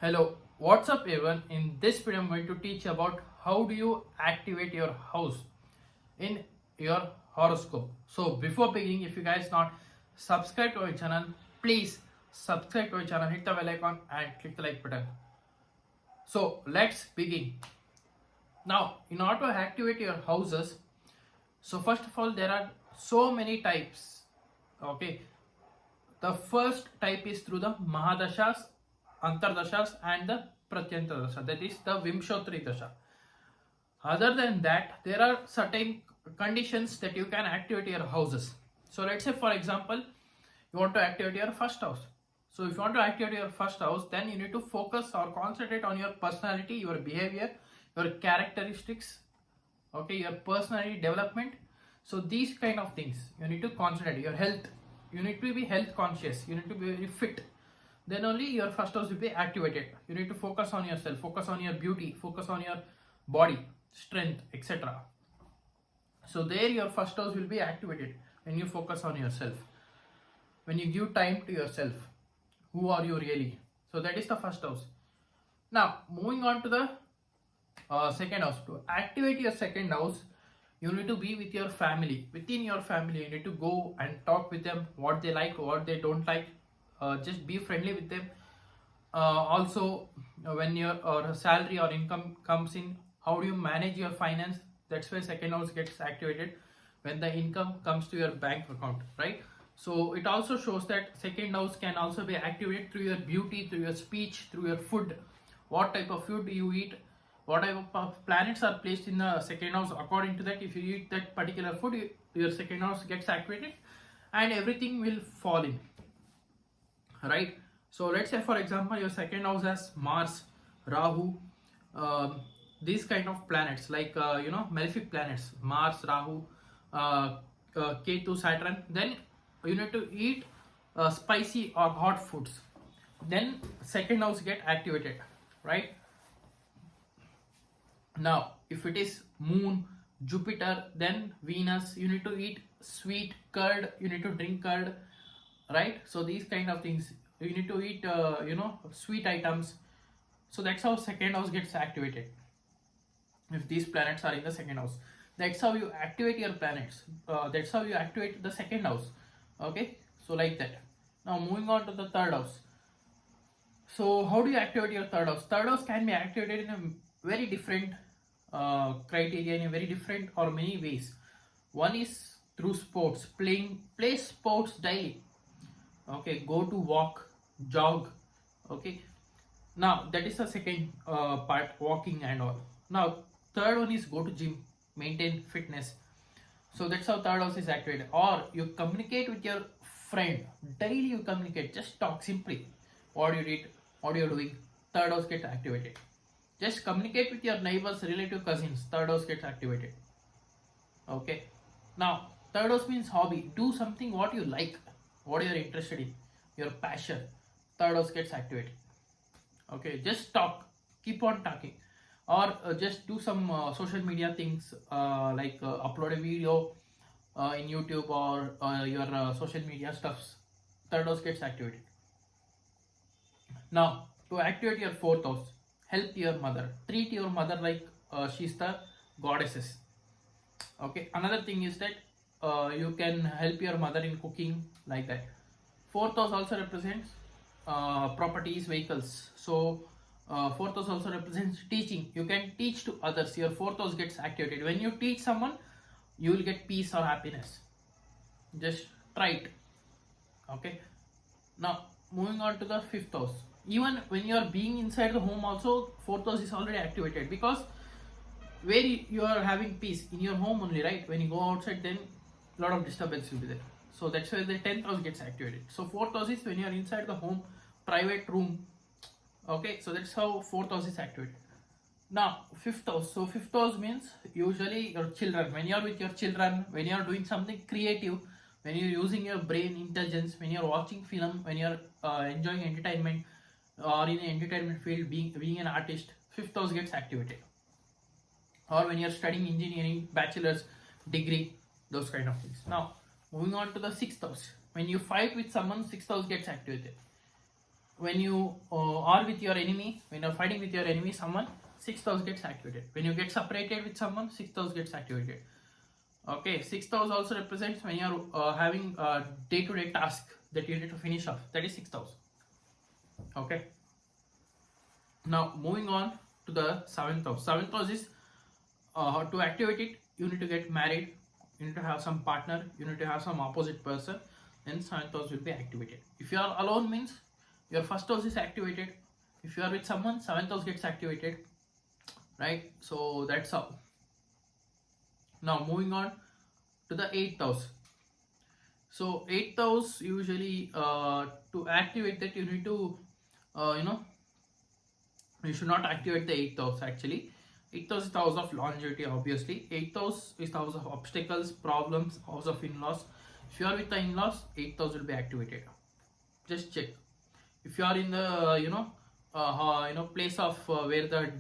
Hello, what's up everyone? In this video I'm going to teach about how do you activate your house in your horoscope. So before beginning, if you guys not subscribe to our channel, please subscribe to our channel, hit the bell icon and click the like button. So let's begin. Now in order to activate your houses, so first of all there are so many types. Okay, the first type is through the Mahadashas, Antardashas, and the Pratyanta Dasha. That is the Vimshotri Dasha. Other than that, there are certain conditions that you can activate your houses. So let's say, for example, you want to activate your first house. So if you want to activate your first house, then you need to focus or concentrate on your personality, your behavior, your characteristics, okay, your personality development. So these kind of things you need to concentrate. Your health, you need to be health conscious, you need to be very fit, then only your first house will be activated. You need to focus on yourself, focus on your beauty, focus on your body strength, etc. So there your first house will be activated when you focus on yourself, when you give time to yourself. Who are you really? So that is the first house. Now moving on to the second house. To activate your second house, you need to be with your family. Within your family, you need to go and talk with them, what they like, what they don't like. Just be friendly with them. Also, when your salary or income comes in, how do you manage your finance? That's why second house gets activated when the income comes to your bank account, right? So it also shows that second house can also be activated through your beauty, through your speech, through your food. What type of food you eat, what type of planets are placed in the second house. According to that, if you eat that particular food, your second house gets activated and everything will fall in, right? So let's say, for example, your second house has Mars, Rahu, um, these kind of planets, like malefic planets, Mars, Rahu, uh, Ketu, Saturn. Then you need to eat spicy or hot foods, then second house get activated, right? Now if it is Moon, Jupiter, then Venus, you need to eat sweet curd, you need to drink curd, right? So these kind of things, you need to eat sweet items. So that's how second house gets activated if these planets are in the second house. That's how you activate your planets. That's how you activate the second house. Okay, so like that. Now moving on to the third house. So how do you activate your third house? Third house can be activated in a very different criteria, in a very different or many ways. One is through sports, play sports daily. Okay, go to walk, jog. Okay, now that is the second part, walking and all. Now third one is go to gym, maintain fitness. So that's how third house is activated. Or you communicate with your friend daily. You communicate, just talk simply. What you did, what you're doing. Third house gets activated. Just communicate with your neighbors, relative, cousins. Third house gets activated. Okay. Now third house means hobby. Do something what you like, what you're interested in, your passion. Third house gets activated. Okay, just talk, keep on talking, or just do some social media things, like upload a video in YouTube or your social media stuffs. Third house gets activated. Now to activate your fourth house, help your mother, treat your mother like she's the goddesses. Okay, another thing is that you can help your mother in cooking, like that. Fourth house also represents properties, vehicles. So fourth house also represents teaching. You can teach to others. Your fourth house gets activated when you teach someone. You will get peace or happiness. Just try it. Okay, now moving on to the fifth house. Even when you are being inside the home also, fourth house is already activated, because where you are having peace in your home only, right? When you go outside, then a lot of disturbance will be there. So that's why the 10th house gets activated. So fourth house is when you are inside the home, private room. Okay, so that's how fourth house is activated. Now fifth house. So fifth house means usually your children. When you are with your children, when you are doing something creative, when you're using your brain intelligence, when you're watching film, when you're enjoying entertainment, or in the entertainment field, being an artist, fifth house gets activated. Or when you're studying engineering, bachelor's degree, those kind of things. Now moving on to the sixth house. When you fight with someone, sixth house gets activated. when you are with your enemy, when you're fighting with your enemy, someone, 6th house gets activated. When you get separated with someone, 6th house gets activated. Okay, 6th house also represents when you're having a day-to-day task that you need to finish off. That is 6th house. Okay. Now moving on to the 7th house. 7th house is to activate it. You need to get married. You need to have some partner. You need to have some opposite person. Then 7th house will be activated. If you are alone, means your first house is activated. If you are with someone, 7th house gets activated. Right. So that's how. Now moving on to the 8th house. So 8th house usually to activate that you need to you know you should not activate the 8th house actually. 8th house is the house of longevity, obviously. 8th house is the house of obstacles, problems, house of in-laws. If you are with the in-laws, 8th house will be activated. Just check. If you are in the place of where the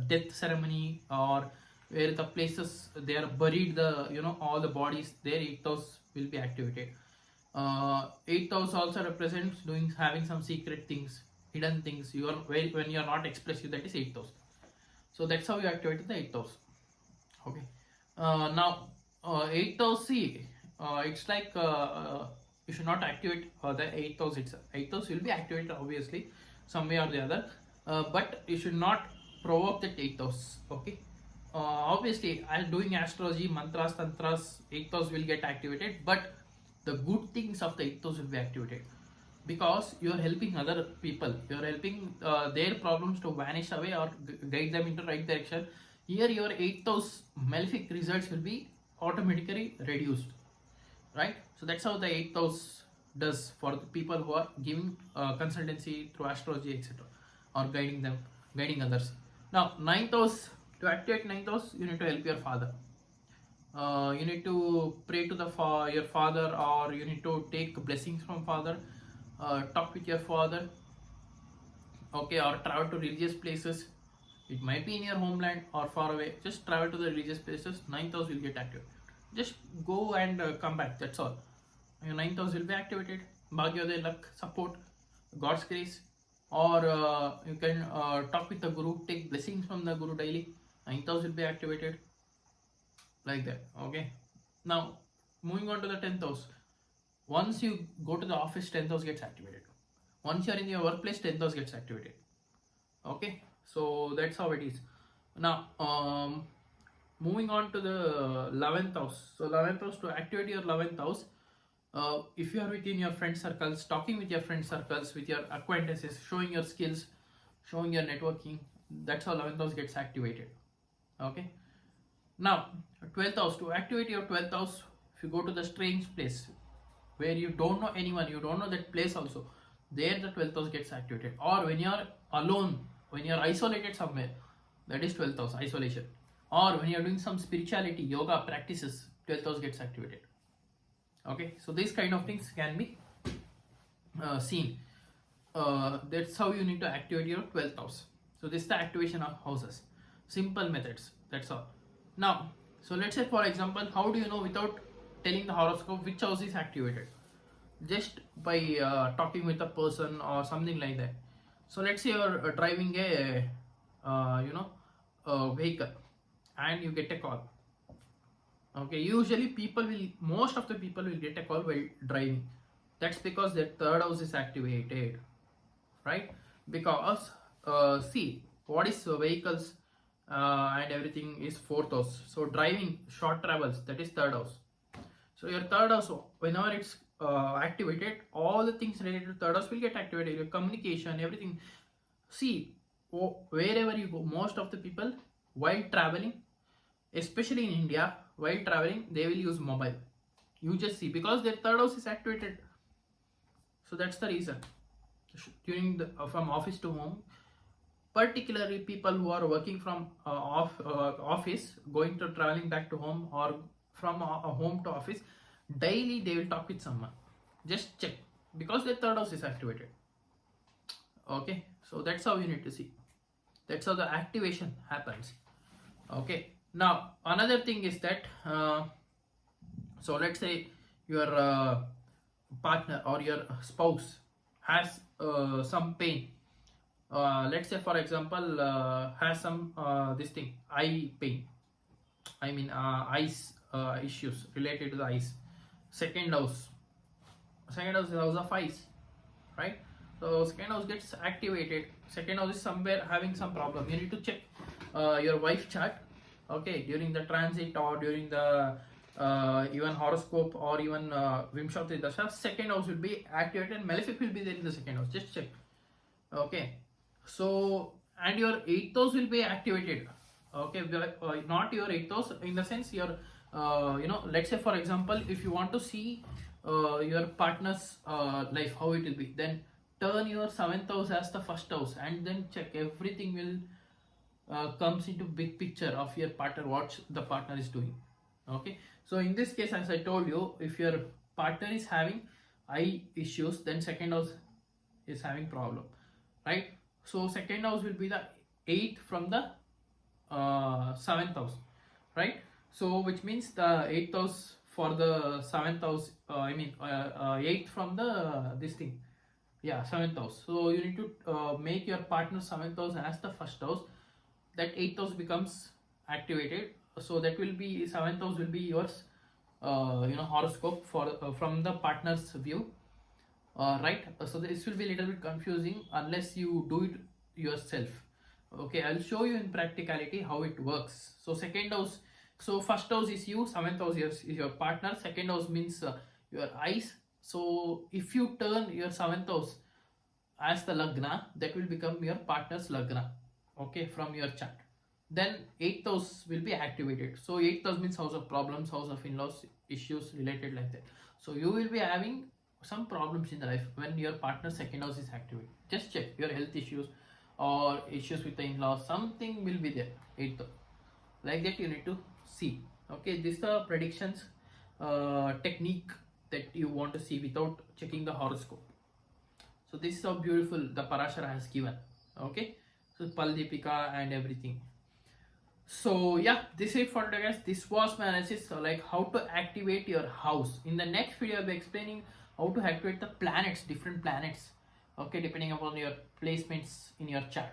death ceremony, or where the places they are buried, the all the bodies there, 8th house will be activated. 8th house also represents doing, having some secret things, hidden things. You are when you are not expressive, that is 8th house. So that's how you activate the 8th house. Okay. Now 8th house, see, it's like you should not activate the 8th house itself. 8th house will be activated obviously some way or the other, but you should not provoke that 8th house. Okay. Obviously, as doing astrology, mantras, tantras, 8th house will get activated, but the good things of the 8th house will be activated, because you are helping other people. You are helping their problems to vanish away, or guide them into right direction. Here your 8th house malefic results will be automatically reduced, right? So that's how the 8th house does for the people who are giving consultancy through astrology, etc., or guiding them, guiding others. Now 9th house, to activate 9th house, you need to help your father. You need to pray to your father, or you need to take blessings from father. Talk with your father. Okay, or travel to religious places. It might be in your homeland or far away. Just travel to the religious places. 9th house will get active. Just go and come back. That's all. Your 9th house will be activated. Bhagyodaya, luck, support, God's grace. Or you can talk with the guru, take blessings from the guru daily. 9th house will be activated. Like that. Okay. Now moving on to the 10th house. Once you go to the office, 10th house gets activated. Once you are in your workplace, 10th house gets activated. Okay. So that's how it is. Now moving on to the 11th house. So 11th house, to activate your 11th house, if you are within your friend circles, talking with your friend circles, with your acquaintances, showing your skills, showing your networking, that's how 11th house gets activated. Okay. Now 12th house, to activate your 12th house, if you go to the strange place where you don't know anyone, you don't know that place also, there the 12th house gets activated. Or when you are alone, when you are isolated somewhere, that is 12th house, isolation. Or when you are doing some spirituality, yoga practices, 12th house gets activated. Okay, so these kind of things can be seen. That's how you need to activate your 12th house. So this is the activation of houses. Simple methods, that's all. Now, so let's say for example, how do you know without telling the horoscope which house is activated? Just by talking with a person or something like that. So let's say you're driving a vehicle, and you get a call. Okay, usually most of the people will get a call while driving. That's because their 3rd house is activated, right? Because see, what is vehicles and everything is 4th house. So driving, short travels, that is 3rd house. So your 3rd house, whenever it's activated, all the things related to 3rd house will get activated. Your communication, everything. See, wherever you go, most of the people while traveling, especially in India, while traveling, they will use mobile. You just see, because their 3rd house is activated. So that's the reason. During from office to home, particularly people who are working from office, going to traveling back to home, or from home to office, daily they will talk with someone. Just check, because their 3rd house is activated. Okay, so that's how you need to see. That's how the activation happens. Okay. Now another thing is that so let's say your partner or your spouse has some pain, let's say for example has some this thing eye pain, I mean eyes issues related to the eyes. Second house, second house is the house of eyes, right? So second house gets activated, second house is somewhere having some problem. You need to check your wife chart, okay, during the transit or during the even horoscope or even Vimshati Dasha. Second house will be activated and malefic will be there in the second house. Just check, okay. So and your eighth house will be activated, okay. Not your eighth house in the sense your let's say for example if you want to see your partner's life how it will be, then turn your seventh house as the first house and then check everything will comes into big picture of your partner, what the partner is doing, okay. So in this case, as I told you, if your partner is having eye issues, then second house is having problem, right? So second house will be the eighth from the seventh house, right? So which means the eighth house for the seventh house, eighth from the this thing, yeah, seventh house. So you need to make your partner seventh house as the first house. That eighth house becomes activated. So that will be seventh house will be yours, horoscope for from the partner's view, right? So this will be a little bit confusing unless you do it yourself. Okay, I'll show you in practicality how it works. So second house, so first house is you, seventh house is your partner, second house means your eyes. So if you turn your seventh house as the lagna, that will become your partner's lagna, okay, from your chart. Then eighth house will be activated. So eighth house means house of problems, house of in-laws issues related like that. So you will be having some problems in the life when your partner's second house is activated. Just check your health issues or issues with the in-laws, something will be there, eighth house. Like that you need to see, okay. This is the predictions technique that you want to see without checking the horoscope. So this is how beautiful the Parashara has given, okay. So Paldipika and everything. So yeah, this is it for today, guys. This was my analysis, so like how to activate your house. In the next video I'll be explaining how to activate the planets, different planets, okay, depending upon your placements in your chart.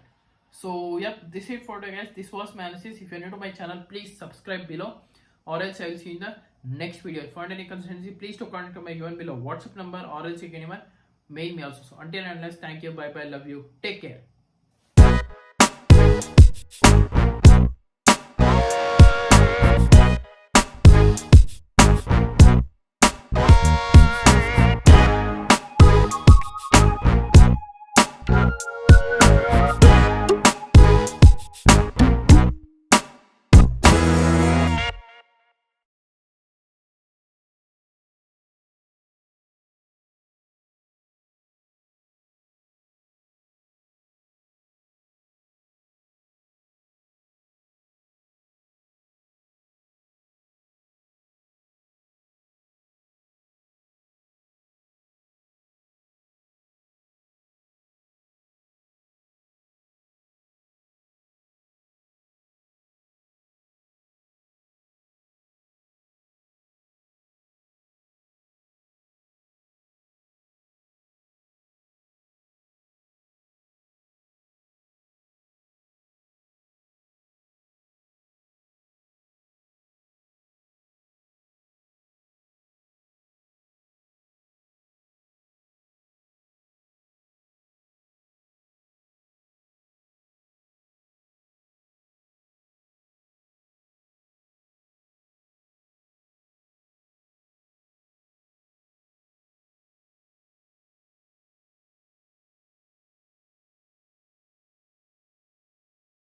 So yeah, this is it for today, guys. This was my analysis. If you're new to my channel, please subscribe below, or else I will see you in the next video. If you want any consultancy, please to contact my given below WhatsApp number, or else you can even mail me also. So until and unless, thank you, bye bye, love you, take care.